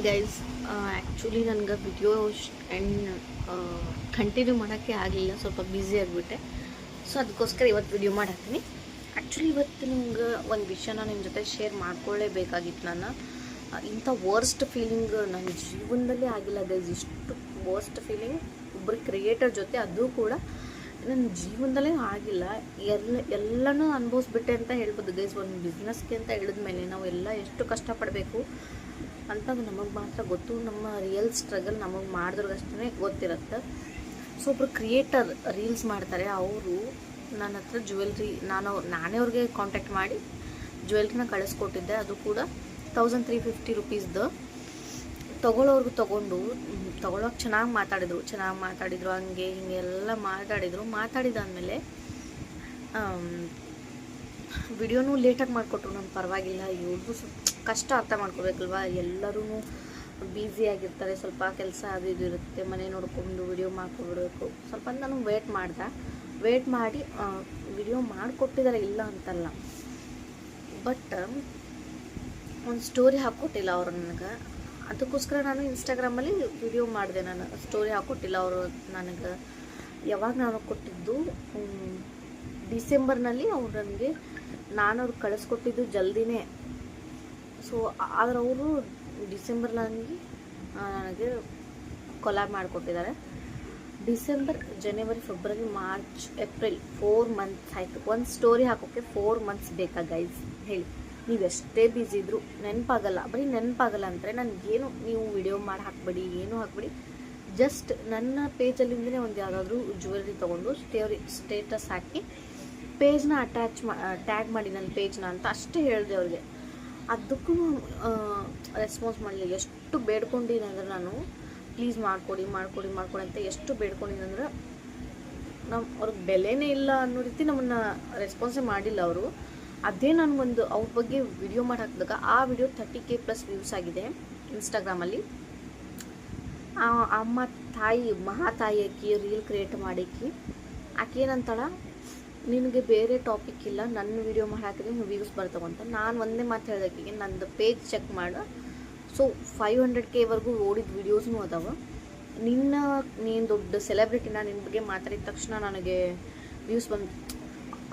Guys, actually ನನಗೆ video and continue ಮಾಡೋಕ್ಕೆ ಆಗಲಿಲ್ಲ. ಸ್ವಲ್ಪ ಬ್ಯುಸಿ ಆಗಿಬಿಟ್ಟೆ. ಸೊ ಅದಕ್ಕೋಸ್ಕರ ಇವತ್ತು ವಿಡಿಯೋ ಮಾಡತ್ತೀನಿ. ಆ್ಯಕ್ಚುಲಿ ಇವತ್ತು ನಿಮ್ಗೆ ಒಂದು ವಿಷಯನ ನಿಮ್ಮ ಜೊತೆ ಶೇರ್ ಮಾಡ್ಕೊಳ್ಳೇಬೇಕಾಗಿತ್ತು. ನಾನು ಇಂಥ ವರ್ಸ್ಟ್ ಫೀಲಿಂಗ್ ನನ್ನ ಜೀವನದಲ್ಲೇ ಆಗಿಲ್ಲ ಗೈಸ್. ಇಷ್ಟು ವರ್ಸ್ಟ್ ಫೀಲಿಂಗ್ ಒಬ್ಬರು ಕ್ರಿಯೇಟರ್ ಜೊತೆ, ಅದು ಕೂಡ ನನ್ನ ಜೀವನದಲ್ಲೇ ಆಗಿಲ್ಲ. ಎಲ್ಲನೂ ಅನುಭವಿಸ್ಬಿಟ್ಟೆ ಅಂತ ಹೇಳ್ಬೋದು ಗೈಸ್. ಒಂದು ಬಿಸ್ನೆಸ್ಗೆ ಅಂತ ಹೇಳಿದ್ಮೇಲೆ ನಾವು ಎಲ್ಲ ಎಷ್ಟು ಕಷ್ಟಪಡಬೇಕು ಅಂತಂದು ನಮಗೆ ಮಾತ್ರ ಗೊತ್ತು. ನಮ್ಮ ರಿಯಲ್ ಸ್ಟ್ರಗಲ್ ನಮಗೆ ಮಾಡಿದ್ರಿಗಷ್ಟೇ ಗೊತ್ತಿರುತ್ತೆ. ಸೊ ಒಬ್ಬರು ಕ್ರಿಯೇಟರ್ ರೀಲ್ಸ್ ಮಾಡ್ತಾರೆ. ಅವರು ನನ್ನ ಹತ್ರ ಜ್ಯುವೆಲ್ರಿ ನಾನೇ ಅವ್ರಿಗೆ ಕಾಂಟ್ಯಾಕ್ಟ್ ಮಾಡಿ ಜ್ಯುವೆಲ್ರಿನ ಕಳಿಸ್ಕೊಟ್ಟಿದ್ದೆ. ಅದು ಕೂಡ 1350 ರುಪೀಸ್ದು. ತೊಗೊಳ್ಳೋರ್ಗು ತೊಗೊಳೋಕೆ ಚೆನ್ನಾಗಿ ಮಾತಾಡಿದರು. ಹಂಗೆ ಹಿಂಗೆಲ್ಲ ಮಾತಾಡಿದಾದ್ಮೇಲೆ ವಿಡಿಯೋನೂ ಲೇಟಾಗಿ ಮಾಡಿಕೊಟ್ರು. ನಾನು ಪರವಾಗಿಲ್ಲ, ಇವ್ರದ್ದು ಕಷ್ಟ ಅರ್ಥ ಮಾಡ್ಕೋಬೇಕಲ್ವ. ಎಲ್ಲರೂ ಬ್ಯುಸಿಯಾಗಿರ್ತಾರೆ, ಸ್ವಲ್ಪ ಕೆಲಸ ಅದು ಇದು ಇರುತ್ತೆ, ಮನೆ ನೋಡ್ಕೊಂಡು ವಿಡಿಯೋ ಮಾಡ್ಕೊಬಿಡ್ಬೇಕು. ಸ್ವಲ್ಪ ನಾನು ವೇಟ್ ಮಾಡಿ ವಿಡಿಯೋ ಮಾಡಿಕೊಟ್ಟಿದ್ದಾರೆ, ಇಲ್ಲ ಅಂತಲ್ಲ. ಬಟ್ ಒಂದು ಸ್ಟೋರಿ ಹಾಕ್ಕೊಟ್ಟಿಲ್ಲ ಅವರು ನನಗೆ. ಅದಕ್ಕೋಸ್ಕರ ನಾನು ಇನ್ಸ್ಟಾಗ್ರಾಮಲ್ಲಿ ವಿಡಿಯೋ ಮಾಡಿದೆ. ನಾನು ಸ್ಟೋರಿ ಹಾಕ್ಕೊಟ್ಟಿಲ್ಲ ಅವರು ನನಗೆ. ಯಾವಾಗ ನಾನು ಕೊಟ್ಟಿದ್ದು ಡಿಸೆಂಬರ್ನಲ್ಲಿ ಅವ್ರು ನನಗೆ, ನಾನು ಅವ್ರಿಗೆ ಕಳಿಸ್ಕೊಟ್ಟಿದ್ದು ಜಲ್ದಿನೇ. ಸೊ ಆದರೆ ಅವರು ಡಿಸೆಂಬರ್ನಲ್ಲಿ ನನಗೆ ಕೊಲಾಬ್ ಮಾಡಿಕೊಟ್ಟಿದ್ದಾರೆ. ಡಿಸೆಂಬರ್, ಜನವರಿ, ಫೆಬ್ರವರಿ, ಮಾರ್ಚ್, ಏಪ್ರಿಲ್ 4 ಮಂತ್ಸ್ ಆಯಿತು. ಒಂದು ಸ್ಟೋರಿ ಹಾಕೋಕ್ಕೆ 4 ಮಂತ್ಸ್ ಬೇಕಾ ಗೈಸ್? ಹೇಳಿ. ನೀವು ಎಷ್ಟೇ ಬ್ಯುಸಿ ಇದ್ದರೂ ನೆನಪಾಗಲ್ಲ. ಬರೀ ನೆನಪಾಗಲ್ಲ ಅಂದರೆ ನನಗೇನು, ನೀವು ವಿಡಿಯೋ ಮಾಡಿ ಹಾಕಬೇಡಿ, ಏನೂ ಹಾಕಬೇಡಿ. ಜಸ್ಟ್ ನನ್ನ ಪೇಜಲ್ಲಿಂದಲೇ ಒಂದು ಯಾವುದಾದ್ರೂ ಜ್ಯುವೆಲ್ರಿ ತೊಗೊಂಡು ಸ್ಟೇಟಸ್ ಹಾಕಿ ಪೇಜ್ನ ಟ್ಯಾಗ್ ಮಾಡಿ ನನ್ನ ಪೇಜ್ನ ಅಂತ ಅಷ್ಟೇ ಹೇಳಿದೆ ಅವ್ರಿಗೆ. ಅದಕ್ಕೂ ರೆಸ್ಪಾನ್ಸ್ ಮಾಡಲಿಲ್ಲ. ಎಷ್ಟು ಬೇಡ್ಕೊಂಡಿದ್ದಂದ್ರೆ ನಾನು, ಪ್ಲೀಸ್ ಮಾಡಿಕೊಡಿ ಅಂತ ಎಷ್ಟು ಬೇಡ್ಕೊಂಡಿದ್ದಂದ್ರೆ ಅವ್ರಿಗೆ ಬೆಲೆನೇ ಇಲ್ಲ ಅನ್ನೋ ರೀತಿ ನಮ್ಮನ್ನು ರೆಸ್ಪಾನ್ಸೇ ಮಾಡಿಲ್ಲ ಅವರು. ಅದೇ ನನಗೊಂದು ಅವ್ರ ಬಗ್ಗೆ ವಿಡಿಯೋ ಮಾಡಿ ಹಾಕಿದಾಗ ಆ ವಿಡಿಯೋ 30K+ ವ್ಯೂಸ್ ಆಗಿದೆ ಇನ್ಸ್ಟಾಗ್ರಾಮಲ್ಲಿ. ಅಮ್ಮ ತಾಯಿ, ಮಹಾತಾಯಿ ಆಕಿ ರೀಲ್ ಕ್ರಿಯೇಟ್ ಮಾಡಿಕಿ. ಆಕೆ ಏನಂತಾಳ, ನಿನಗೆ ಬೇರೆ ಟಾಪಿಕ್ ಇಲ್ಲ, ನನ್ನ ವಿಡಿಯೋ ಮಾಡಿ ಹಾಕಿದ್ರೆ ನೀವು ವ್ಯೂಸ್ ಬರ್ತಾವಂತ. ನಾನು ಒಂದೇ ಮಾತು ಹೇಳ್ದಕ್ಕಿಗೆ, ನಂದು ಪೇಜ್ ಚೆಕ್ ಮಾಡು. ಸೊ 500K ಓಡಿದ ವೀಡಿಯೋಸ್ನೂ ಅದಾವ. ನೀನು ದೊಡ್ಡ ಸೆಲೆಬ್ರಿಟಿನ, ನಿನ್ನ ಬಗ್ಗೆ ಮಾತಾಡಿದ ತಕ್ಷಣ ನನಗೆ ವ್ಯೂಸ್ ಬಂದು.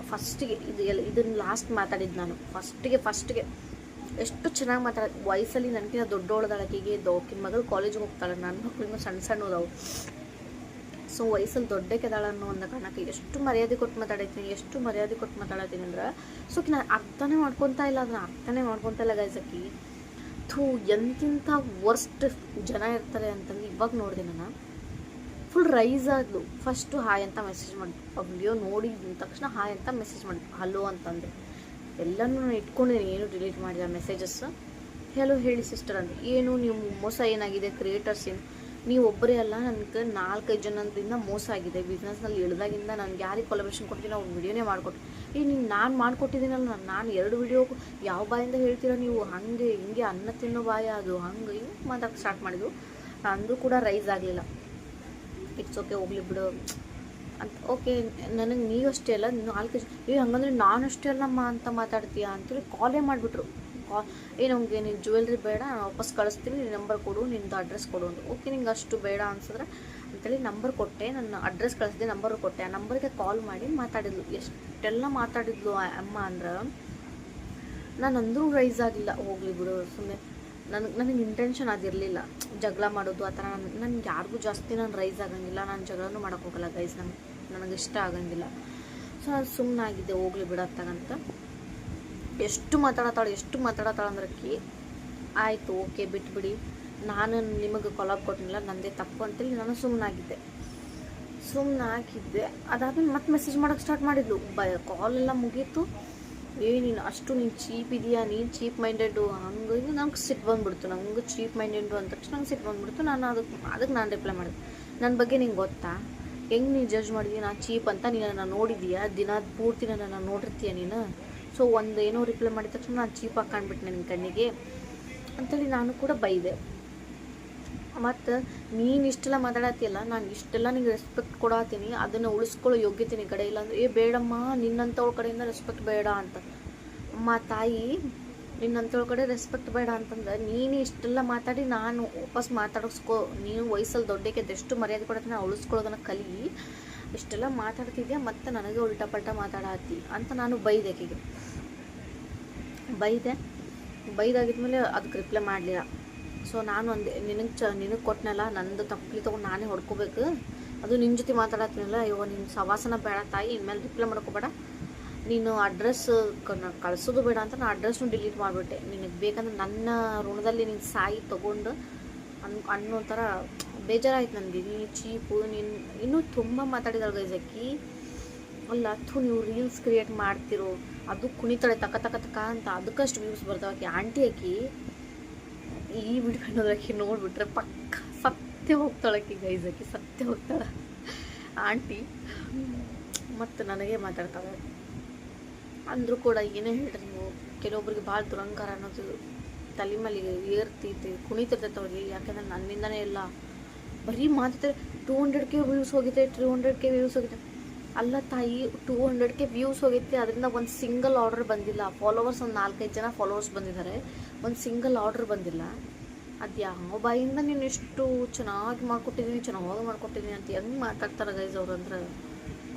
ಫಸ್ಟಿಗೆ ಇದನ್ನು ಲಾಸ್ಟ್ ಮಾತಾಡಿದ್ದು ನಾನು. ಫಸ್ಟಿಗೆ ಎಷ್ಟು ಚೆನ್ನಾಗಿ ವಯಸ್ಸಲ್ಲಿ ನನಗಿಂತ ದೊಡ್ಡೋಳದಾಳಕಿಗೆ. ಆಕಿನ ಮಗಳು ಕಾಲೇಜಿಗೆ ಹೋಗ್ತಾಳೆ, ನನ್ನ ಮಕ್ಕಳು ಇನ್ನೂ ಸಣ್ಣದಾವು. ಸೊ ವಯಸ್ಸಲ್ಲಿ ದೊಡ್ಡಕ್ಕೆದಾಳ ಅನ್ನೋ ಒಂದು ಕಾರಣಕ್ಕೆ ಎಷ್ಟು ಮರ್ಯಾದೆ ಕೊಟ್ಟು ಮಾತಾಡತ್ತೀನಿ ಅಂದ್ರೆ, ಸೊ ನಾನು ಅರ್ಥನೇ ಮಾಡ್ಕೊತಾ ಇಲ್ಲ ಗೈಸಕ್ಕಿ. ಎಂತಿಂಥ ವರ್ಸ್ಟ್ ಜನ ಇರ್ತಾರೆ ಅಂತಂದು ಇವಾಗ ನೋಡಿದೆ ನಾನು. ಫುಲ್ ರೈಸ್ ಆದ್ಲು. ಫಸ್ಟು ಹಾಯ್ ಅಂತ ಮೆಸೇಜ್ ಮಾಡಿ, ವಿಡಿಯೋ ನೋಡಿದ ತಕ್ಷಣ ಹಾಯ್ ಅಂತ ಮೆಸೇಜ್ ಮಾಡಿ, ಹಲೋ ಅಂತಂದೆ. ಎಲ್ಲನೂ ನಾನು ಇಟ್ಕೊಂಡಿದ್ದೀನಿ, ಏನು ಡಿಲೀಟ್ ಮಾಡಿದ ಮೆಸೇಜಸ್. ಹೆಲೋ ಹೇಳಿ ಸಿಸ್ಟರ್ ಅಂತ. ಏನು ನೀವು ಮೋಸ ಏನಾಗಿದೆ ಕ್ರಿಯೇಟರ್ಸ್? ನೀವು ಒಬ್ಬರೇ ಅಲ್ಲ, ನನಗೆ 4-5 ಜನದಿಂದ ಮೋಸ ಆಗಿದೆ ಬಿಸ್ನೆಸ್ನಲ್ಲಿ. ಇಳಿದಾಗಿಂದ ನನಗೆ ಯಾರಿಗೆ ಕೊಲಾಬ್ರೇಷನ್ ಕೊಡ್ತೀನಿ ಅವ್ರು ವಿಡಿಯೋನೇ ಮಾಡಿಕೊಟ್ಟು. ನಾನು ಮಾಡಿಕೊಟ್ಟಿದ್ದೀನಲ್ಲ, ನಾನು 2 ವಿಡಿಯೋ ಯಾವ ಬಾಯಿಂದ ಹೇಳ್ತೀರಾ ನೀವು? ಹಾಗೆ ಹಿಂಗೆ ಅನ್ನ ತಿನ್ನೋ ಬಾಯ ಅದು, ಹಂಗೆ ಹಿಂಗೆ ಮಾತಾಡೋಕ್ಕೆ ಸ್ಟಾರ್ಟ್ ಮಾಡಿದ್ರು. ಅಂದರೂ ಕೂಡ ರೈಸ್ ಆಗಲಿಲ್ಲ. ಇಟ್ಸ್ ಓಕೆ, ಹೋಗ್ಲಿ ಬಿಡು ಅಂತ. ಓಕೆ, ನನಗೆ ನೀವಷ್ಟೇ ಅಲ್ಲ, 4 ಜನ ಹಂಗಂದ್ರೆ ನಾನಷ್ಟೇ ಅಲ್ಲಮ್ಮ ಅಂತ ಮಾತಾಡ್ತೀಯಾ ಅಂತೇಳಿ ಕಾಲೇ ಮಾಡಿಬಿಟ್ರು. ನಮಗೆ ನೀನು ಜ್ಯುವೆಲ್ರಿ ಬೇಡ, ನಾನು ವಾಪಸ್ ಕಳಿಸ್ತೀನಿ, ನಿನ್ನ ನಂಬರ್ ಕೊಡು, ನಿನ್ನದು ಅಡ್ರೆಸ್ ಕೊಡು ಅಂತ. ಓಕೆ, ನಿಂಗೆ ಅಷ್ಟು ಬೇಡ ಅನ್ಸಿದ್ರೆ ಅಂತೇಳಿ ನಂಬರ್ ಕೊಟ್ಟೆ, ನನ್ನ ಅಡ್ರೆಸ್ ಕಳಿಸಿದೆ, ನಂಬರ್ ಕೊಟ್ಟೆ. ಆ ನಂಬರ್ಗೆ ಕಾಲ್ ಮಾಡಿ ಮಾತಾಡಿದ್ಲು. ಎಷ್ಟೆಲ್ಲ ಮಾತಾಡಿದ್ಲು ಆ ಅಮ್ಮ ಅಂದ್ರೆ, ನಾನು ಅಂದರೂ ರೈಸ್ ಆಗಿಲ್ಲ. ಹೋಗ್ಲಿ ಬಿಡು ಸುಮ್ಮನೆ. ನನಗೆ ಇಂಟೆನ್ಷನ್ ಅದಿರಲಿಲ್ಲ ಜಗಳ ಮಾಡೋದು ಆ ಥರ. ನನಗೆ ಯಾರಿಗೂ ಜಾಸ್ತಿ ನಾನು ರೈಸ್ ಆಗಂಗಿಲ್ಲ, ನಾನು ಜಗಳನೂ ಮಾಡೋಕ್ಕೆ ಹೋಗಲ್ಲ ಗೈಸ್. ನನಗೆ ಇಷ್ಟ ಆಗಂಗಿಲ್ಲ. ಸೊ ನಾನು ಸುಮ್ಮನಾಗಿದ್ದೆ, ಹೋಗ್ಲಿ ಬಿಡತ್ತಾಗಂತ. ಎಷ್ಟು ಮಾತಾಡತ್ತಾಳೆ ಅಂದ್ರೆ ಆಯಿತು, ಓಕೆ ಬಿಟ್ಬಿಡಿ, ನಾನು ನಿಮಗೆ ಕೊಲಾಬ್ ಕೊಟ್ಟಿಲ್ಲ, ನಂದೇ ತಪ್ಪು ಅಂತೇಳಿ ನಾನು ಸುಮ್ಮನಾಗಿದ್ದೆ. ಅದಾದ್ಮೇಲೆ ಮತ್ತೆ ಮೆಸೇಜ್ ಮಾಡೋಕ್ಕೆ ಸ್ಟಾರ್ಟ್ ಮಾಡಿದ್ಲು. ಕಾಲೆಲ್ಲ ಮುಗೀತು. ನೀನು ಚೀಪ್ ಇದೆಯಾ, ನೀನು ಚೀಪ್ ಮೈಂಡೆಡು, ಹಂಗೆ ನಂಗೆ ಸಿಟ್ಟು ಬಂದುಬಿಡ್ತು. ನಂಗೆ ಚೀಪ್ ಮೈಂಡೆಡು ಅಂದ ತಕ್ಷಣ ನಂಗೆ ಸಿಟ್ಟು ಬಂದುಬಿಡ್ತು. ನಾನು ಅದಕ್ಕೆ ನಾನು ರಿಪ್ಲೈ ಮಾಡಿದೆ, ನನ್ನ ಬಗ್ಗೆ ನಿಂಗೆ ಗೊತ್ತಾ? ಹೆಂಗೆ ನೀನು ಜಡ್ಜ್ ಮಾಡಿದೀಯ ನಾನು ಚೀಪ್ ಅಂತ? ನೀನು ನನ್ನ ನೋಡಿದೀಯಾ? ದಿನ ಪೂರ್ತಿ ನನ್ನ ನೋಡಿರ್ತೀಯ ನೀನು? ಸೊ ಏನೋ ರಿಪ್ಲೈ ಮಾಡಿದ ತಕ್ಷಣ ನಾನು ಚೀಪಾಗಿ ಕಾಣ್ಬಿಟ್ಟೆ ನಿನ್ನ ಕಣ್ಣಿಗೆ ಅಂತೇಳಿ ನಾನು ಕೂಡ ಬೈದೆ. ಮತ್ತು ನೀನು ಇಷ್ಟೆಲ್ಲ ಮಾತಾಡತ್ತೀಯಲ್ಲ, ನಾನು ಇಷ್ಟೆಲ್ಲ ನಿಂಗೆ ರೆಸ್ಪೆಕ್ಟ್ ಕೊಡತ್ತೀನಿ, ಅದನ್ನು ಉಳಿಸ್ಕೊಳ್ಳೋ ಯೋಗ್ಯತೆ ನಿನ್ನ ಕಡೆ ಇಲ್ಲ ಅಂದರೆ ಬೇಡಮ್ಮ, ನಿನ್ನಂಥವ್ಳ ಕಡೆಯಿಂದ ರೆಸ್ಪೆಕ್ಟ್ ಬೇಡ ಅಂತ. ಅಮ್ಮ ತಾಯಿ ನಿನ್ನಂತೇಳ್ ಕಡೆ ರೆಸ್ಪೆಕ್ಟ್ ಬೇಡ ಅಂತಂದ್ರೆ ನೀನು ಇಷ್ಟೆಲ್ಲ ಮಾತಾಡಿ ನಾನು ವಾಪಸ್ ಮಾತಾಡಿಸ್ಕೊ. ನೀನು ವಯಸ್ಸಲ್ಲಿ ದೊಡ್ಡಕ್ಕೆ ಎಷ್ಟು ಮರ್ಯಾದೆ ಕೊಡೋದನ್ನ ಉಳಿಸ್ಕೊಳ್ಳೋದನ್ನ ಕಲಿ. ಇಷ್ಟೆಲ್ಲ ಮಾತಾಡ್ತಿದ್ಯಾ ಮತ್ತು ನನಗೆ ಉಲ್ಟಾ ಪಲ್ಟಾ ಮಾತಾಡತ್ತಿ ಅಂತ ನಾನು ಬೈದೆಕಿಗೆ ಬೈದಾಗಿದ್ಮೇಲೆ ಅದಕ್ಕೆ ರಿಪ್ಲೈ ಮಾಡಲಿಲ್ಲ. ಸೊ ನಾನು ಅಂದೆ, ನಿನಗೆ ಕೊಟ್ಟನಲ್ಲ, ನಂದು ತಪ್ಪಲಿ ತೊಗೊಂಡು ನಾನೇ ಹೊಡ್ಕೋಬೇಕು. ಅದು ನಿನ್ನ ಜೊತೆ ಮಾತಾಡತ್ತೀನಲ್ಲ, ಇವಾಗ ನಿನ್ನ ಸವಾಸನ ಬೇಡ ತಾಯಿ, ಇನ್ಮೇಲೆ ರಿಪ್ಲೈ ಮಾಡ್ಕೋಬೇಡ. ನೀನು ಅಡ್ರೆಸ್ ಕಳಿಸೋದು ಬೇಡ ಅಂತ ನಾನು ಅಡ್ರೆಸ್ನು ಡಿಲೀಟ್ ಮಾಡಿಬಿಟ್ಟೆ. ನಿನಗೆ ಬೇಕಂದ್ರೆ ನನ್ನ ಋಣದಲ್ಲಿ ನೀನು ಸಾಯಿ ತೊಗೊಂಡು ಅನ್ನೋ ಥರ ಬೇಜಾರಾಯ್ತು ನನಗೆ. ನೀನು ಚೀಪು, ನೀನು ಇನ್ನೂ ತುಂಬ ಮಾತಾಡಿದಾಳೆ ಗೈಸಕ್ಕಿ. ಅಲ್ಲ ಅಥು ನೀವು ರೀಲ್ಸ್ ಕ್ರಿಯೇಟ್ ಮಾಡ್ತಿರೋ, ಅದು ಕುಣಿತಾಳೆ ತಕ ತಕ ತಕ ಅಂತ, ಅದಕ್ಕಷ್ಟು ವ್ಯೂಸ್ ಬರ್ತಾವೆ. ಆಂಟಿ ಆಕಿ ಈ ವಿಡಿಯೋ ಅನ್ನೋದಕ್ಕೆ ನೋಡಿಬಿಟ್ರೆ ಪಕ್ಕ ಸತ್ಯ ಹೋಗ್ತಾಳಕ್ಕಿ ಗೈಸಕ್ಕಿ, ಸತ್ಯ ಹೋಗ್ತಾಳೆ ಆಂಟಿ. ಮತ್ತು ನನಗೆ ಮಾತಾಡ್ತಾಳೆ. ಅಂದರೂ ಕೂಡ ಏನೇ ಹೇಳ್ರಿ ನೀವು, ಕೆಲವೊಬ್ರಿಗೆ ಭಾಳ ದುರಂಕಾರ ಅನ್ನೋದು ತಲೆ ಮೇಲೆ ಏರ್ತೈತಿ, ಕುಣಿತಿರ್ತೈತೆ ಅವ್ರಿಗೆ. ಯಾಕೆಂದ್ರೆ ನನ್ನಿಂದನೇ ಎಲ್ಲ ಬರೀ ಮಾತಾಡ್ತಾರೆ. 200K ವ್ಯೂಸ್ ಹೋಗಿದೆ, 200K ವ್ಯೂಸ್ ಹೋಗಿದೆ. ಅಲ್ಲ ತಾಯಿ, 200K ವ್ಯೂಸ್ ಹೋಗೈತಿ, ಅದರಿಂದ ಒಂದು ಸಿಂಗಲ್ ಆರ್ಡರ್ ಬಂದಿಲ್ಲ. ಫಾಲೋವರ್ಸ್ ಒಂದು 4-5 ಜನ ಫಾಲೋವರ್ಸ್ ಬಂದಿದ್ದಾರೆ, ಒಂದು ಸಿಂಗಲ್ ಆರ್ಡರ್ ಬಂದಿಲ್ಲ. ಅದು ಯಾವ ಬಾಯಿಂದ ನೀನು ಇಷ್ಟು ಚೆನ್ನಾಗಿ ಮಾಡ್ಕೊಟ್ಟಿದ್ದೀನಿ ಅಂತ ಹೆಂಗೆ ಮಾತಾಡ್ತಾರೆ ಗೈಸ್ ಅವ್ರು ಅಂದ್ರೆ.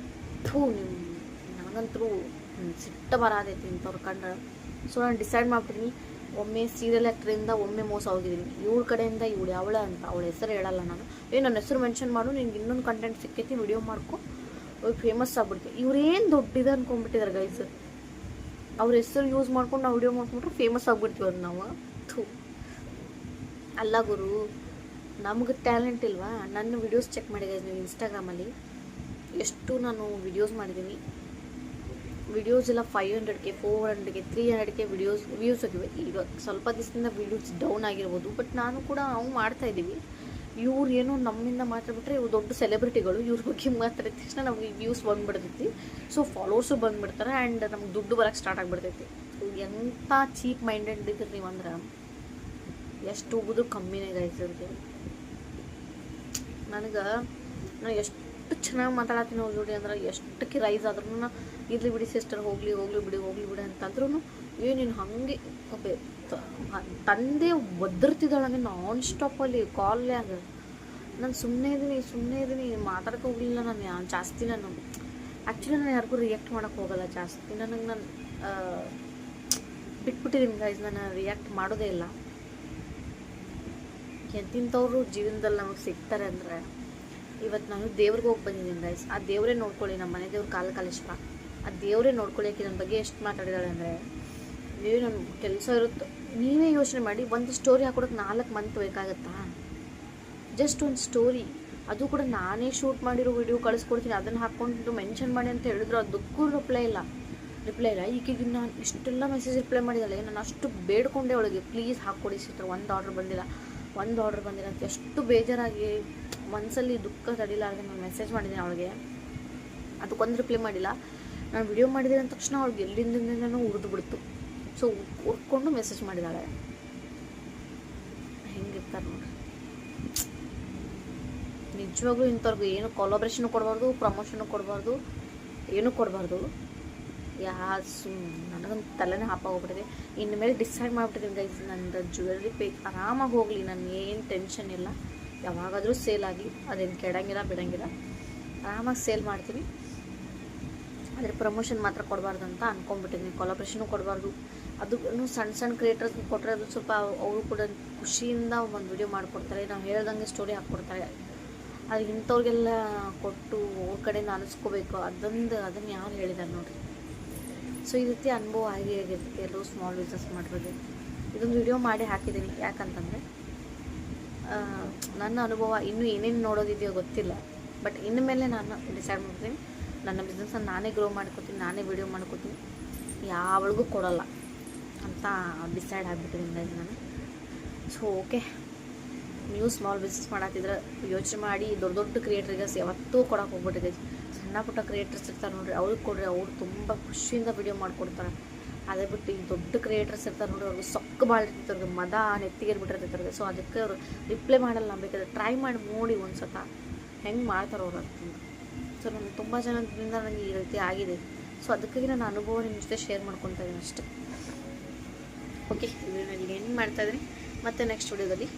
ನಿಮ್ಮ ನನಗಂತರೂ ಸಿಟ್ಟ ಬರಾದೈತಿ ಇಂಥವ್ರು ಕಂಡ್ರೆ. ಸೊ ನಾನು ಡಿಸೈಡ್ ಮಾಡ್ಬಿಟ್ಟಿದ್ದೀನಿ, ಒಮ್ಮೆ ಸೀರಿಯಲ್ ಆ್ಯಕ್ಟ್ರಿಂದ ಒಮ್ಮೆ ಮೋಸ ಹೋಗಿದ್ದೀನಿ. ಇವಳ ಕಡೆಯಿಂದ ಇವಳು ಅವಳ ಅಂತ, ಅವಳ ಹೆಸರು ಹೇಳಲ್ಲ ನಾನು. ನನ್ನ ಹೆಸರು ಮೆನ್ಷನ್ ಮಾಡು, ನಿನ್ಗೆ ಇನ್ನೊಂದು ಕಂಟೆಂಟ್ ಸಿಕ್ಕೈತಿ, ವಿಡಿಯೋ ಮಾಡ್ಕೊ, ಫೇಮಸ್ ಆಗ್ಬಿಡ್ತೀವಿ. ಇವ್ರೇನು ದೊಡ್ಡದ ಅಂದ್ಕೊಂಡ್ಬಿಟ್ಟಿದ್ದಾರೆ ಗೈಸ್. ಅವ್ರ ಹೆಸರು ಯೂಸ್ ಮಾಡ್ಕೊಂಡು ನಾವು ವಿಡಿಯೋ ಮಾಡ್ಕೊಂಡ್ರೆ ಫೇಮಸ್ ಆಗ್ಬಿಡ್ತೀವಿ ಅದು ನಾವು. ಅಲ್ಲ ಗುರು, ನಮ್ಗೆ ಟ್ಯಾಲೆಂಟ್ ಇಲ್ವಾ? ನನ್ನ ವಿಡಿಯೋಸ್ ಚೆಕ್ ಮಾಡಿ ಗೈಸ್ ನೀವು ಇನ್ಸ್ಟಾಗ್ರಾಮಲ್ಲಿ. ಎಷ್ಟು ನಾನು ವಿಡಿಯೋಸ್ ಮಾಡಿದ್ದೀನಿ. ವಿಡಿಯೋಸ್ ಎಲ್ಲ 500K 400K 300K ವ್ಯೂಸ್ ಆಗಿವೆ. ಈಗ ಸ್ವಲ್ಪ ದಿವಸದಿಂದ ವ್ಯೂಸ್ ಡೌನ್ ಆಗಿರ್ಬೋದು, ಬಟ್ ನಾನು ಕೂಡ ನಾವು ಮಾಡ್ತಾಯಿದ್ದೀವಿ. ಇವ್ರು ಏನೋ ನಮ್ಮಿಂದ ಮಾತಾಡ್ಬಿಟ್ರೆ ಇವ್ರು ದೊಡ್ಡ ಸೆಲೆಬ್ರಿಟಿಗಳು, ಇವ್ರ ಬಗ್ಗೆ ಮಾತಾಡಿದ ತಕ್ಷಣ ನಮಗೆ ವ್ಯೂಸ್ ಬಂದುಬಿಡ್ತೈತಿ. ಸೊ ಫಾಲೋವರ್ಸು ಬಂದುಬಿಡ್ತಾರೆ ಆ್ಯಂಡ್ ನಮ್ಗೆ ದುಡ್ಡು ಬರೋಕ್ಕೆ ಸ್ಟಾರ್ಟ್ ಆಗಿಬಿಡ್ತೈತಿ. ಎಂಥ ಚೀಪ್ ಮೈಂಡೆಡ್ ಇದ್ರಿ ನೀವು ಅಂದ್ರೆ ಎಷ್ಟು ಹೋಗೋದು ಕಮ್ಮಿನೇ ಗಾಯ್ಸಿರ್ತೀವಿ. ನಾನು ಎಷ್ಟು ಚೆನ್ನಾಗಿ ಮಾತಾಡತ್ತೀನಿ ಅವ್ರ ಜೋಡಿ ಅಂದ್ರೆ, ಎಷ್ಟಕ್ಕೆ ರೈಸ್ ಆದ್ರೂ ಇರ್ಲಿ ಬಿಡಿ ಸಿಸ್ಟರ್, ಹೋಗಲಿ ಬಿಡಿ ಅಂತಂದ್ರೂ ನೀನು ಹಾಗೆ ತಂದೆ ಒದರ್ತಿದ್ದಾಳೆ ನಾನ್ ಸ್ಟಾಪಲ್ಲಿ ಕಾಲ್ಯಾಗ. ನಾನು ಸುಮ್ಮನೆ ಇದ್ದೀನಿ ಮಾತಾಡೋಕೆ ಹೋಗಲಿಲ್ಲ ನಾನು ಜಾಸ್ತಿ. ನಾನು ಆ್ಯಕ್ಚುಲಿ ನಾನು ಯಾರಿಗೂ ರಿಯಾಕ್ಟ್ ಮಾಡೋಕ್ಕೆ ಹೋಗಲ್ಲ ಜಾಸ್ತಿ. ನಾನು ಬಿಟ್ಬಿಟ್ಟಿದ್ದೀನಿ ಗೈಸ್, ನಾನು ರಿಯಾಕ್ಟ್ ಮಾಡೋದೇ ಇಲ್ಲ. ಎಂತಿಂಥವ್ರು ಜೀವನದಲ್ಲಿ ನಮಗೆ ಸಿಗ್ತಾರೆ ಅಂದರೆ, ಇವತ್ತು ನಾನು ದೇವ್ರಿಗೆ ಹೋಗಿ ಬಂದಿದ್ದೀನಿ ಗೈಸ್. ಆ ದೇವರೇ ನೋಡ್ಕೊಳ್ಳಿ, ನಮ್ಮ ಮನೆ ದೇವ್ರು ಕಾಲೇಶ್ವರ, ಆ ದೇವರೇ ನೋಡ್ಕೊಳ್ಳಿ. ಯಾಕೆ ನನ್ನ ಬಗ್ಗೆ ಎಷ್ಟು ಮಾತಾಡಿದಾಳೆ ಅಂದರೆ, ನೀವೇ ನನ್ನ ಕೆಲಸ ಇರುತ್ತೆ. ನೀವೇ ಯೋಚನೆ ಮಾಡಿ, ಒಂದು ಸ್ಟೋರಿ ಹಾಕೊಡೋಕೆ 4 ಮಂತ್ ಬೇಕಾಗತ್ತಾ? ಜಸ್ಟ್ ಒಂದು ಸ್ಟೋರಿ, ಅದು ಕೂಡ ನಾನೇ ಶೂಟ್ ಮಾಡಿರೋ ವಿಡಿಯೋ ಕಳಿಸ್ಕೊಡ್ತೀನಿ, ಅದನ್ನು ಹಾಕ್ಕೊಂಡು ಮೆನ್ಷನ್ ಮಾಡಿ ಅಂತ ಹೇಳಿದ್ರು, ಅದಕ್ಕೂ ರಿಪ್ಲೈ ಇಲ್ಲ. ಈಗೀಗ ನಾನು ಇಷ್ಟೆಲ್ಲ ಮೆಸೇಜ್ ರಿಪ್ಲೈ ಮಾಡಿದ್ದಾಳೆ. ನಾನು ಅಷ್ಟು ಬೇಡ್ಕೊಂಡೆ ಅವಳಿಗೆ, ಪ್ಲೀಸ್ ಹಾಕ್ಕೊಡಿ ಸಿಸ್ಟರ್, ಒಂದು ಆರ್ಡ್ರ್ ಬಂದಿಲ್ಲ ಅಂತ ಎಷ್ಟು ಬೇಜಾರಾಗಿ ಮನಸ್ಸಲ್ಲಿ ದುಃಖ ತಡಿಲಾರ್ದೆ ನಾನು ಮೆಸೇಜ್ ಮಾಡಿದ್ದೀನಿ ಅವಳಿಗೆ. ಅದಕ್ಕೊಂದು ರಿಪ್ಲೈ ಮಾಡಿಲ್ಲ. ನಾನು ವಿಡಿಯೋ ಮಾಡಿದ್ದೀನಿ ಅಂದ ತಕ್ಷಣ ಅವ್ಳಿಗೆ ಎಲ್ಲಿಂದನೂ ಉರಿದು ಬಿಡ್ತು. ಸೊ ಉರ್ಕೊಂಡು ಮೆಸೇಜ್ ಮಾಡಿದ್ದಾಳೆ. ಹೆಂಗಿರ್ತಾರೆ ನೋಡ್ರಿ. ನಿಜವಾಗ್ಲೂ ಇಂಥವ್ರಿಗೆ ಏನು ಕೊಲಾಬ್ರೇಷನು ಕೊಡಬಾರ್ದು, ಪ್ರಮೋಷನು ಕೊಡಬಾರ್ದು, ಏನೂ ಕೊಡಬಾರ್ದು. ನನಗಂತ ತಲೆನೇ ಹಾಪಾಗೋಗ್ಬಿಟ್ಟಿದೆ. ಇನ್ನು ಮೇಲೆ ಡಿಸೈಡ್ ಮಾಡಿಬಿಟ್ಟಿದ್ದೀನಿ ಗೈಸ್, ನನ್ನ ಜ್ಯುವೆಲ್ರಿ ಆರಾಮಾಗಿ ಹೋಗಲಿ, ನನಗೆ ಏನು ಟೆನ್ಷನ್ ಇಲ್ಲ. ಯಾವಾಗಾದರೂ ಸೇಲ್ ಆಗಲಿ, ಅದೇನು ಕೆಡಂಗಿಲ್ಲ ಬಿಡಂಗಿಲ್ಲ, ಆರಾಮಾಗಿ ಸೇಲ್ ಮಾಡ್ತೀನಿ. ಆದರೆ ಪ್ರಮೋಷನ್ ಮಾತ್ರ ಕೊಡಬಾರ್ದು ಅಂತ ಅಂದ್ಕೊಂಡ್ಬಿಟ್ಟಿದ್ದೀನಿ. ಕೊಲಾಬ್ರೇಷನು ಕೊಡಬಾರ್ದು. ಅದು ಸಣ್ಣ ಕ್ರಿಯೇಟರ್ಸ್ಗೆ ಕೊಟ್ಟರೆ ಅದು ಸ್ವಲ್ಪ ಅವರು ಕೂಡ ಖುಷಿಯಿಂದ ಒಂದು ವಿಡಿಯೋ ಮಾಡಿಕೊಡ್ತಾರೆ, ನಾವು ಹೇಳ್ದಂಗೆ ಸ್ಟೋರಿ ಹಾಕ್ಕೊಡ್ತಾರೆ. ಅದು ಇಂಥವ್ರಿಗೆಲ್ಲ ಕೊಟ್ಟು ಅವ್ರ ಕಡೆಯಿಂದ ಅನಿಸ್ಕೋಬೇಕು, ಅದನ್ನು ಯಾರು ಹೇಳಿದ್ದಾರೆ ನೋಡಿರಿ. ಸೊ ಈ ರೀತಿ ಅನುಭವ ಆಗಿರುತ್ತೆ ಎಲ್ಲರೂ ಸ್ಮಾಲ್ ಬಿಸ್ನೆಸ್ ಮಾಡೋದು. ಇದೊಂದು ವಿಡಿಯೋ ಮಾಡಿ ಹಾಕಿದ್ದೀನಿ, ಯಾಕಂತಂದರೆ ನನ್ನ ಅನುಭವ ಇನ್ನೂ ಏನೇನು ನೋಡೋದಿದೆಯೋ ಗೊತ್ತಿಲ್ಲ. ಬಟ್ ಇನ್ನು ಮೇಲೆ ನಾನು ಡಿಸೈಡ್ ಮಾಡ್ತೀನಿ, ನನ್ನ ಬಿಸ್ನೆಸ್ನ ನಾನೇ ಗ್ರೋ ಮಾಡ್ಕೋತೀನಿ, ನಾನೇ ವಿಡಿಯೋ ಮಾಡ್ಕೋತೀನಿ, ಯಾವಳಿಗೂ ಕೊಡೋಲ್ಲ ಅಂತ ಡಿಸೈಡ್ ಆಗಿಬಿಟ್ಟಿದ್ದೀನಿ ನಾನು. ಸೊ ಓಕೆ, ನೀವು ಸ್ಮಾಲ್ ಬಿಸ್ನೆಸ್ ಮಾಡತ್ತಿದ್ರೆ ಯೋಚನೆ ಮಾಡಿ. ದೊಡ್ಡ ಕ್ರಿಯೇಟ್ರಿಗೆ ಯಾವತ್ತೂ ಕೊಡೋಕೆ ಹೋಗ್ಬಿಟ್ಟಿದೆ. ಸಣ್ಣ ಪುಟ್ಟ ಕ್ರಿಯೇಟರ್ಸ್ ಇರ್ತಾರೆ ನೋಡಿರಿ, ಅವ್ರಿಗೆ ಕೊಡ್ರಿ, ಅವ್ರು ತುಂಬ ಖುಷಿಯಿಂದ ವಿಡಿಯೋ ಮಾಡಿಕೊಡ್ತಾರೆ. ಅದೇ ಬಿಟ್ಟು ಈ ದೊಡ್ಡ ಕ್ರಿಯೇಟರ್ಸ್ ಇರ್ತಾರೆ ನೋಡಿ, ಅವ್ರಿಗೆ ಸೊಕ್ಕ ಭಾಳ ಇರ್ತೈತೆ, ಅವ್ರಿಗೆ ಮದ ನೆತ್ತಿಗೇರ್ಬಿಟ್ಟಿರ್ತೈತೆ. ಸೊ ಅದಕ್ಕೆ ಅವರು ರಿಪ್ಲೈ ಮಾಡಲ್ಲ. ಬೇಕಾದ್ರೆ ಟ್ರೈ ಮಾಡಿ ನೋಡಿ ಒಂದು ಸತ ಹೆಂಗೆ ಮಾಡ್ತಾರೆ ಅವ್ರು ಅಂತಂದು. ಸೊ ನಾನು ತುಂಬ ಜನದಿಂದ ನನಗೆ ಈ ರೀತಿ ಆಗಿದೆ. ಸೊ ಅದಕ್ಕಾಗಿ ನನ್ನ ಅನುಭವ ನಿಮ್ಮ ಜೊತೆ ಶೇರ್ ಮಾಡ್ಕೊತಾ ಇದ್ದೀನಿ ಅಷ್ಟೇ. ಓಕೆ, ವಿಡಿಯೋನಲ್ಲಿ ಏನು ಮಾಡ್ತಾಯಿದ್ದೀನಿ ಮತ್ತೆ ನೆಕ್ಸ್ಟ್ ವಿಡಿಯೋದಲ್ಲಿ